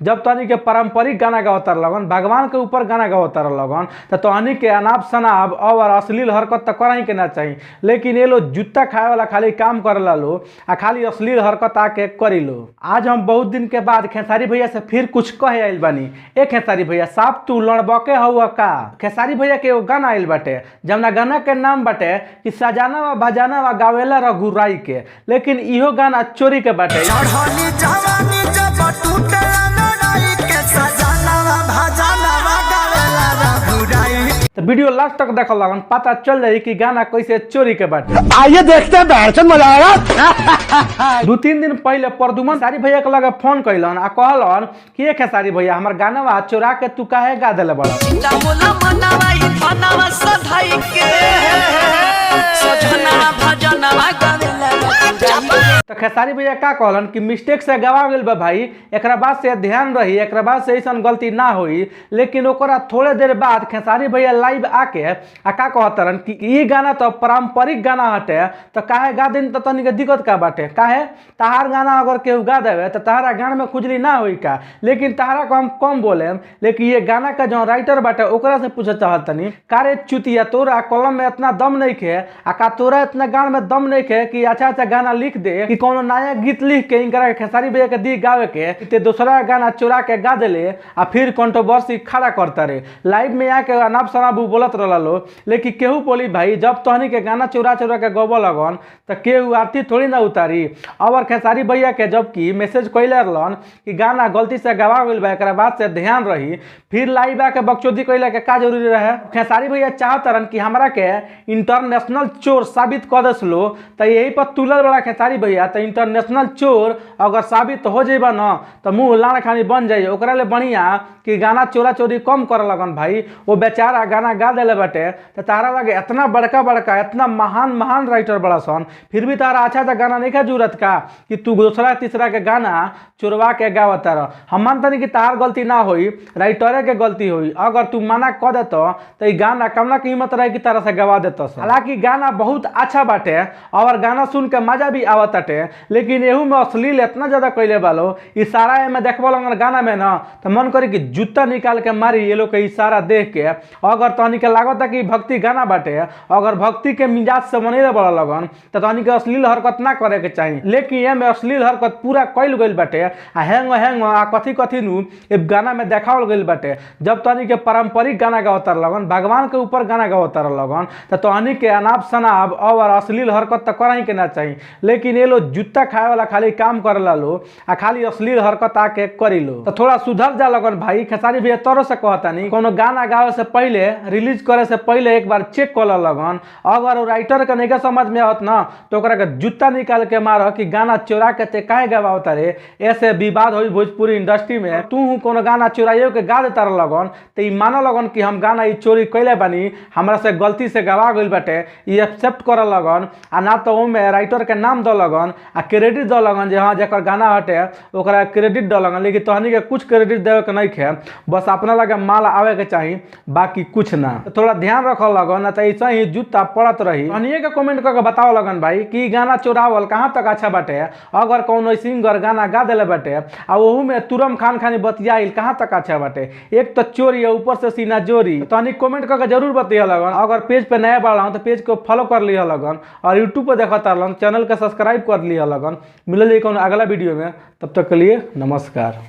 जब तहनी के पारंपरिक गाना गावतार लगन, भगवान के ऊपर गाना गावतार लगन, तो तहनी के अनाप शनाप और अश्लील हरकत तो करही के ना चाहिए। लेकिन ये लोग जूता खाए वाला खाली काम करला लो आ खाली अश्लील हरकत आके करी लो। आज हम बहुत दिन के बाद खेसारी भैया से फिर कुछ कहे आइल बानी। ए खेसारी भैया साफ तू लड़बके हुआ का? खेसारी भैया के एगो गाना आइल बाटे, जमना गाना के नाम बाटे कि सजाना व भजाना व गावेला रघुराई के, लेकिन इहो गाना चोरी के बाटे। तो वीडियो लास्ट तक देखल लगन, पता चल जाई कि गाना कैसे चोरी के बाटे। आइए देखते हैं, बैठन मजा आएगा। 2-3 दिन पहले प्रदुमन खेसारी भैया के लगे फोन कैलन आ कहलन कि खेसारी भैया हमर गाना चोरा के तू काहे गा देले बड़ा। तो खेसारी भैया का कहलन कि मिस्टेक से गवा गेल बा भाई, एकरा बाद से ध्यान रही, एकरा बाद से ऐसा गलती ना होई। लेकिन ओकरा थोड़े देर बाद खेसारी भैया लाइव आके आ का कहतरन कि ई गाना तो पारंपरिक गाना हटे, तो काहे गा दिन तो तनी के दिक्कत का बाटे? काहे तहार गाना अगर केहू गा देवे तो तहारा गाना में खुजली ना होई का? लेकिन तहारा को हम कम बोले, लेकिन ये गाना का जो राइटर बाटे ओकरा से पूछे चाहतनी, कारे चुतिया तोरा कलम में इतना दम नहीं खे आ का तोरा इतना गान में दम नहीं खे कि अच्छा अच्छा गाना लिख दे, कि कोनो नया गीत लिख के इनकरा खेसारी भैया के दी गावे के, ते दूसरा गाना चुरा के गा देले आ फिर कंट्रोवर्सी खड़ा करता रे। लाइव में आके अनाप शनाप बोलत रहला लो। लेकिन केहू बोली भाई जब तहनी के गाना चुरा चुरा के गबो लगन तो केहू आरती थोड़ी ना उतारी। और खेसारी भैया के जबकि मैसेज कैले रहलन कि गाना गलती से गवा गेल बा, एकरा बाद से ध्यान रही, फिर लाइव आके बकचोदी कैले के का जरूरी रहे? खेसारी भैया चाहतरन कि हमरा के इंटरनेशनल चोर साबित कर दस लो, तो यही पर तुलल बड़ा खेसारी भैया। तो इंटरनेशनल चोर अगर साबित हो जाइबा ना तो मुंह लाड़ खानी बन जाइए। ओकरा ले बढ़िया कि गाना चोरा चोरी कम कर लगन भाई। वो बेचारा गाना गा देले बाटे, तो तारा लगे इतना बड़का बड़का इतना महान महान राइटर बड़ा सन, फिर भी तारा अच्छा सा गाना नहीं का जरूरत का कि तू दूसरा तीसरा के गाना चोरवा के गावत रह। हम मानते कि तार गलती ना होई, राइटरे के गलती होई। अगर तू मना कर देतो तो गाना कमना की हिम्मत रहे कि तारा से गवा देतो। हालांकि गाना बहुत अच्छा बाटे और गाना सुन के मजा भी आवत बाटे, लेकिन एहू में अश्लील इतना ज्यादा कैले बालो। इशारा में देखबो लगन गाना में ना तो मन करे कि जूता निकाल के मारी ये लोग के इशारा देख के। अगर तहनी के लागत कि भक्ति गाना बाटे, अगर भक्ति के मिजाज से बनेले बड़ा लगन तो तहनी के अश्लील हरकत ना करे के चाहिए। लेकिन ये में अश्लील हरकत पूरा कैल गइल बाटे आ हैंग आ कथी कथी नु ए गाना में देखावल गइल बाटे। जब तहनी के पारंपरिक गाना गावतार लगन, भगवान के ऊपर गाना गावतार लगन, तो तहनी के अनाप शनाप और अश्लील हरकत तो करही के ना चाहिए। लेकिन ये लोग जूता खाए वाला खाली काम करला लो आ खाली अश्लील हरकत आके करी लो। तो थोड़ा सुधर जा लगन भाई। खेसारी भैया तोरो से कहतानी कोनो गाना गावे से पहले, रिलीज करे से पहले एक बार चेक कर लगन। अगर वो राइटर के नहीं समझ में आवत ना तो ओकरा के जूता निकाल के मारो कि गाना चोरा के ते काहे गवावता रे। ऐसे विवाद होई भोजपुरी इंडस्ट्री में। तू कोनो गाना चोराइयो के गा देता लगन तो ई मानो लगन कि हम गाना ई चोरी कैले बानी, हमरा से गलती से गवा गइल बाटे, ई एक्सेप्ट कर लगन। आ ना तो ओमे राइटर के नाम द लगन आ क्रेडिट द लगन जे हाँ जेकर गाना हटे ओकरा क्रेडिट द लगन। लेकिन तहनी के कुछ क्रेडिट देवे के नहीं खे, बस अपना लगे माल आवे के चाहिए, बाकी कुछ ना। तो थोड़ा ध्यान रख लगन, तो ऐसा ही जूता पड़त रही। तहनिए के कमेंट करके बताओ लगन भाई कि गाना चोरावल कहाँ तक अच्छा बाटे। अगर कौन सिंगर गाना गा देले बाटे आ ओहू में तुरम खान खानी बतियाइल कहाँ तक अच्छा बाटे। एक तो चोरी है ऊपर से सीना जोरी। तहनी कमेंट करके जरूर बतिया लगन। अगर पेज पे नया बढ़ा तो पेज को फॉलो कर लिया लगन और यूट्यूब पे देखता लगन, चैनल के सब्सक्राइब कर लिया लगन। मिलल कौन अगला वीडियो में, तब तक के लिए नमस्कार।